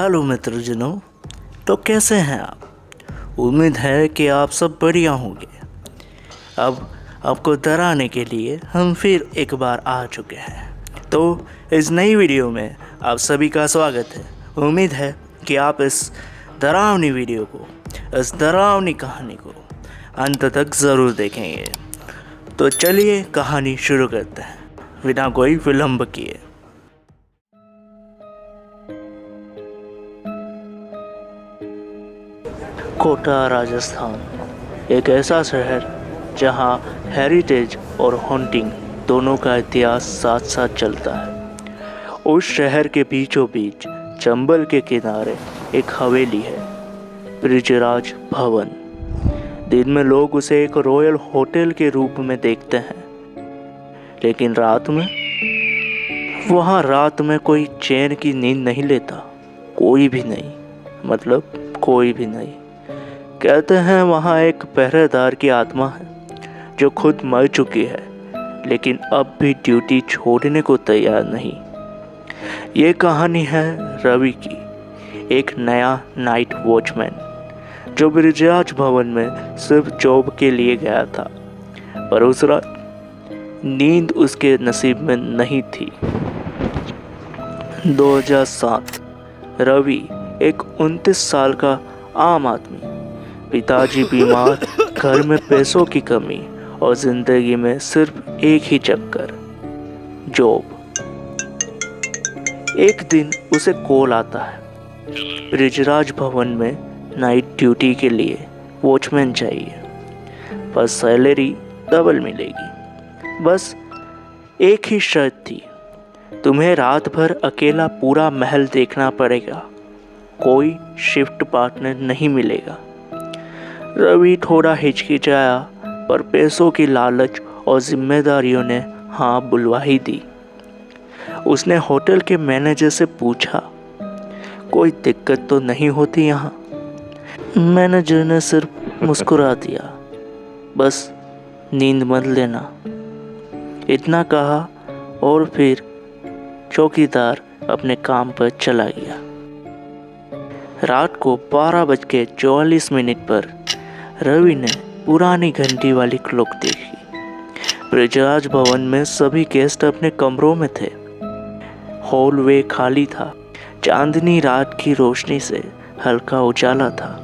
Hello मित्रजनों, तो कैसे हैं आप। उम्मीद है कि आप सब बढ़िया होंगे। अब आपको डराने के लिए हम फिर एक बार आ चुके हैं। तो इस नई वीडियो में आप सभी का स्वागत है। उम्मीद है कि आप इस डरावनी वीडियो को, इस डरावनी कहानी को अंत तक ज़रूर देखेंगे। तो चलिए कहानी शुरू करते हैं बिना कोई विलंब किए। कोटा, राजस्थान, एक ऐसा शहर जहां हेरिटेज और हॉन्टिंग दोनों का इतिहास साथ साथ चलता है। उस शहर के बीचों बीच चंबल के किनारे एक हवेली है, ब्रिजराज भवन। दिन में लोग उसे एक रॉयल होटल के रूप में देखते हैं, लेकिन रात में कोई चैन की नींद नहीं लेता। कोई भी नहीं, मतलब कोई भी नहीं। कहते हैं वहाँ एक पहरेदार की आत्मा है जो खुद मर चुकी है, लेकिन अब भी ड्यूटी छोड़ने को तैयार नहीं। ये कहानी है रवि की, एक नया नाइट वॉचमैन जो ब्रिजराज भवन में सिर्फ जॉब के लिए गया था, पर उस रात नींद उसके नसीब में नहीं थी। 2007, रवि एक 29 साल का आम आदमी, पिताजी बीमार, घर में पैसों की कमी और जिंदगी में सिर्फ एक ही चक्कर, जॉब। एक दिन उसे कॉल आता है, ब्रिजराज भवन में नाइट ड्यूटी के लिए वॉचमैन चाहिए, पर सैलरी डबल मिलेगी। बस एक ही शर्त थी, तुम्हें रात भर अकेला पूरा महल देखना पड़ेगा, कोई शिफ्ट पार्टनर नहीं मिलेगा। रवि थोड़ा हिचकिचाया, पर पैसों की लालच और जिम्मेदारियों ने हाँ बुलवा ही दी। उसने होटल के मैनेजर से पूछा, कोई दिक्कत तो नहीं होती यहाँ। मैनेजर ने सिर्फ मुस्कुरा दिया, बस नींद मत लेना, इतना कहा और फिर चौकीदार अपने काम पर चला गया। रात को 12:44 पर रवि ने पुरानी घंटी वाली क्लॉक देखी। ब्रिजराज भवन में सभी गेस्ट अपने कमरों में थे। हॉलवे खाली था, चांदनी रात की रोशनी से हल्का उजाला था।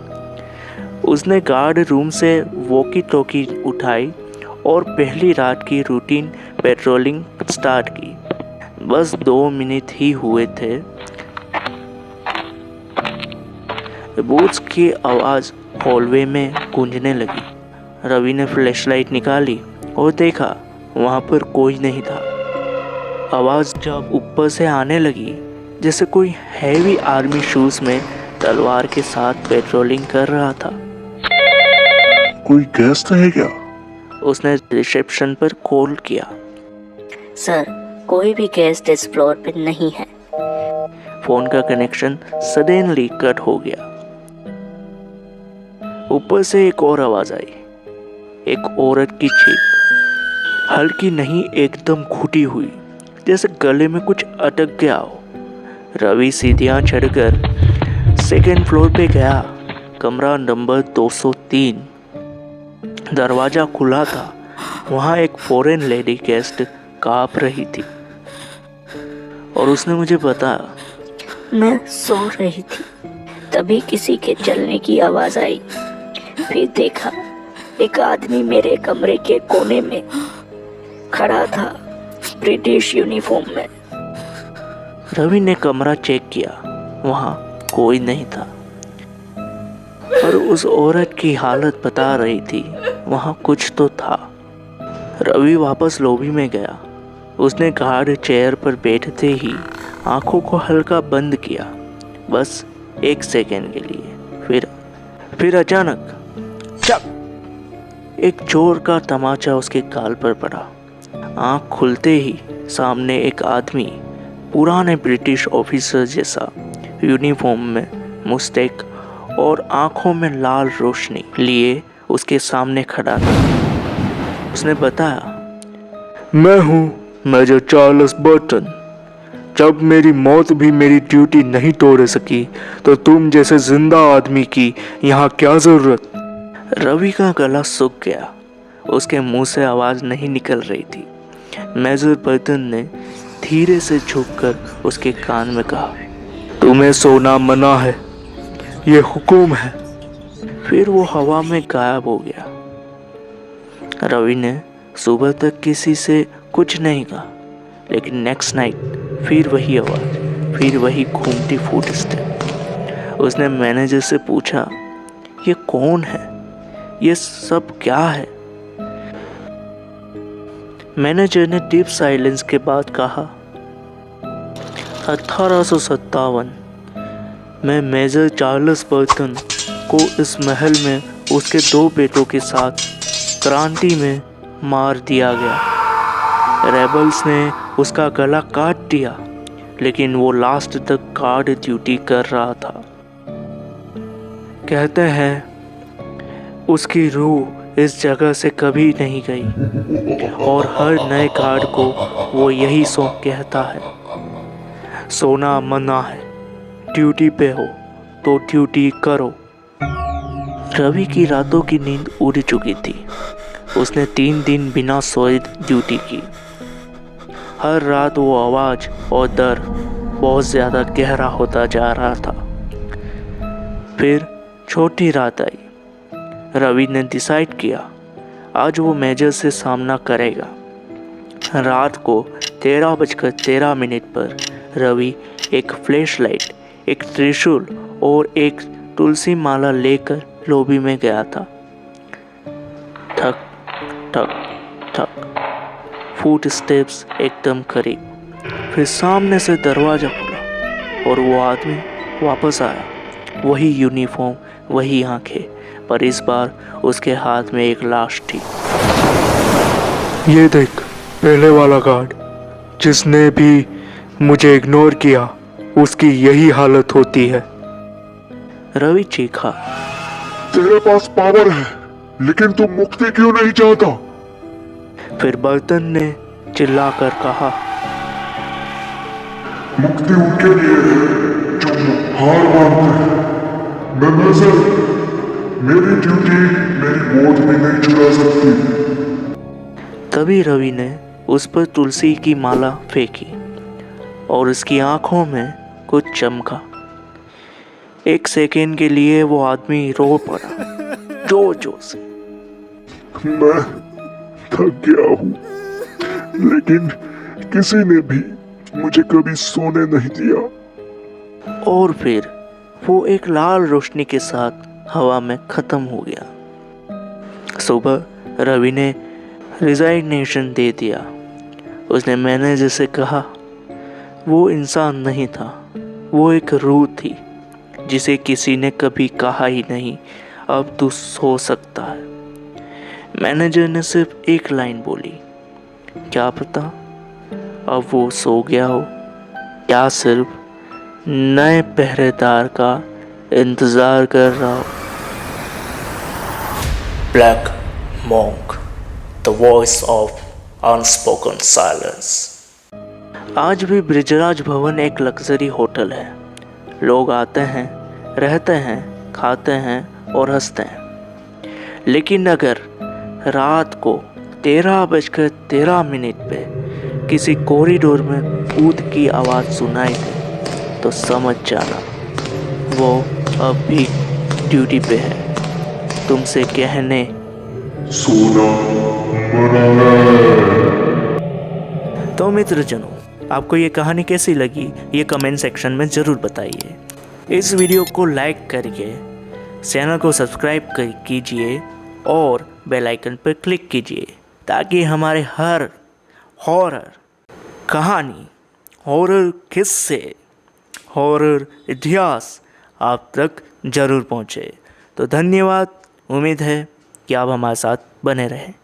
उसने गार्ड रूम से वॉकी टॉकी उठाई और पहली रात की रूटीन पेट्रोलिंग स्टार्ट की। बस 2 मिनट ही हुए थे, बूट्स की आवाज़ हॉलवे में गूंजने लगी। रवि ने फ्लैशलाइट निकाली और देखा, वहाँ पर कोई नहीं था। आवाज़ जब ऊपर से आने लगी, जैसे कोई हैवी आर्मी शूज में तलवार के साथ पेट्रोलिंग कर रहा था। कोई गेस्ट है क्या? उसने रिसेप्शन पर कॉल किया। सर, कोई भी गेस्ट इस फ्लोर पे नहीं है। फोन का कनेक्शन सडनली कट हो गया। ऊपर से एक और आवाज आई, एक औरत की चीख, हल्की नहीं एकदम घुटी हुई, जैसे गले में कुछ अटक गया हो। रवि सीढ़ियां चढ़कर सेकेंड फ्लोर पे गया, कमरा नंबर 203। दरवाजा खुला था। वहाँ एक फॉरेन लेडी गेस्ट कांप रही थी और उसने मुझे बताया, मैं सो रही थी, तभी किसी के चलने की आवाज आई। फिर देखा, एक आदमी मेरे कमरे के कोने में खड़ा था, ब्रिटिश यूनिफॉर्म में। रवि ने कमरा चेक किया, वहाँ कोई नहीं था, पर उस औरत की हालत बता रही थी वहाँ कुछ तो था। रवि वापस लॉबी में गया। उसने गार्ड चेयर पर बैठते ही आंखों को हल्का बंद किया, बस 1 सेकेंड के लिए। फिर अचानक चक, एक जोर का तमाचा उसके गाल पर पड़ा। आंख खुलते ही सामने एक आदमी, पुराने ब्रिटिश ऑफिसर जैसा, यूनिफॉर्म में, मुस्टैच और आंखों में लाल रोशनी लिए उसके सामने खड़ा था। उसने बताया, मैं हूँ मेजर चार्ल्स बर्टन, जब मेरी मौत भी मेरी ड्यूटी नहीं तोड़ सकी तो तुम जैसे जिंदा आदमी की यहाँ क्या जरूरत। रवि का गला सूख गया, उसके मुंह से आवाज़ नहीं निकल रही थी। मेजर बर्तन ने धीरे से झुककर उसके कान में कहा, तुम्हें सोना मना है, ये हुक्म है। फिर वो हवा में गायब हो गया। रवि ने सुबह तक किसी से कुछ नहीं कहा, लेकिन नेक्स्ट नाइट फिर वही आवाज़, फिर वही घूमती फुट स्टेप। उसने मैनेजर से पूछा, ये कौन है, ये सब क्या है? मैनेजर ने डीप साइलेंस के बाद कहा, 1857 में मेजर चार्ल्स बर्टन को इस महल में उसके 2 बेटों के साथ क्रांति में मार दिया गया। रेबल्स ने उसका गला काट दिया, लेकिन वो लास्ट तक गार्ड ड्यूटी कर रहा था। कहते हैं उसकी रूह इस जगह से कभी नहीं गई और हर नए गार्ड को वो यही कहता है, सोना मना है, ड्यूटी पे हो तो ड्यूटी करो। रवि की रातों की नींद उड़ चुकी थी। उसने 3 दिन बिना सोए ड्यूटी की। हर रात वो आवाज़ और डर बहुत ज़्यादा गहरा होता जा रहा था। फिर छोटी रात आई। रवि ने डिसाइड किया आज वो मेजर से सामना करेगा। रात को 13:13 पर रवि एक फ्लैश लाइट, एक त्रिशूल और एक तुलसी माला लेकर लॉबी में गया था। ठक ठक ठक, फुट स्टेप्स एकदम करीब। फिर सामने से दरवाज़ा खुला और वो आदमी वापस आया। वही यूनिफॉर्म, वही आंखें, पर इस बार उसके हाथ में एक लाश थी। ये देख, पहले वाला गार्ड जिसने भी मुझे इग्नोर किया, उसकी यही हालत होती है। रवि चीखा, तेरे पास पावर है, लेकिन तुम मुक्ति क्यों नहीं चाहता? फिर बर्तन ने चिल्लाकर कहा, मुक्ति उनके लिए है जो हार मानते हैं। मैं मेजर, मेरी ड्यूटी मेरी मौत भी नहीं चुरा सकती। तभी रवि ने उस पर तुलसी की माला फेंकी और उसकी आंखों में कुछ चमका। 1 सेकेंड के लिए वो आदमी रो पड़ा, जोर जोर से। मैं थक गया हूँ, लेकिन किसी ने भी मुझे कभी सोने नहीं दिया। और फिर वो एक लाल रोशनी के साथ हवा में खत्म हो गया। सुबह रवि ने रिजाइनेशन दे दिया। उसने मैनेजर से कहा, वो इंसान नहीं था, वो एक रूह थी जिसे किसी ने कभी कहा ही नहीं, अब तू सो सकता है। मैनेजर ने सिर्फ एक लाइन बोली, क्या पता अब वो सो गया हो या सिर्फ नए पहरेदार का इंतजार कर रहा हो। Black monk, the voice of unspoken silence. आज भी ब्रिजराज भवन एक लग्जरी होटल है। लोग आते हैं, रहते हैं, खाते हैं और हंसते हैं। लेकिन अगर रात को 13:13 पे किसी कॉरिडोर में कूद की आवाज़ सुनाई दे तो समझ जाना वो अब भी ड्यूटी पे है, तुमसे कहने सोना मना है। तो मित्रजनों, आपको ये कहानी कैसी लगी ये कमेंट सेक्शन में ज़रूर बताइए। इस वीडियो को लाइक करके चैनल को सब्सक्राइब कीजिए और बेल आइकन पर क्लिक कीजिए ताकि हमारे हर हॉरर कहानी, हॉरर किस्से, हॉरर इतिहास आप तक ज़रूर पहुँचे। तो धन्यवाद। उम्मीद है कि आप हमारे साथ बने रहें।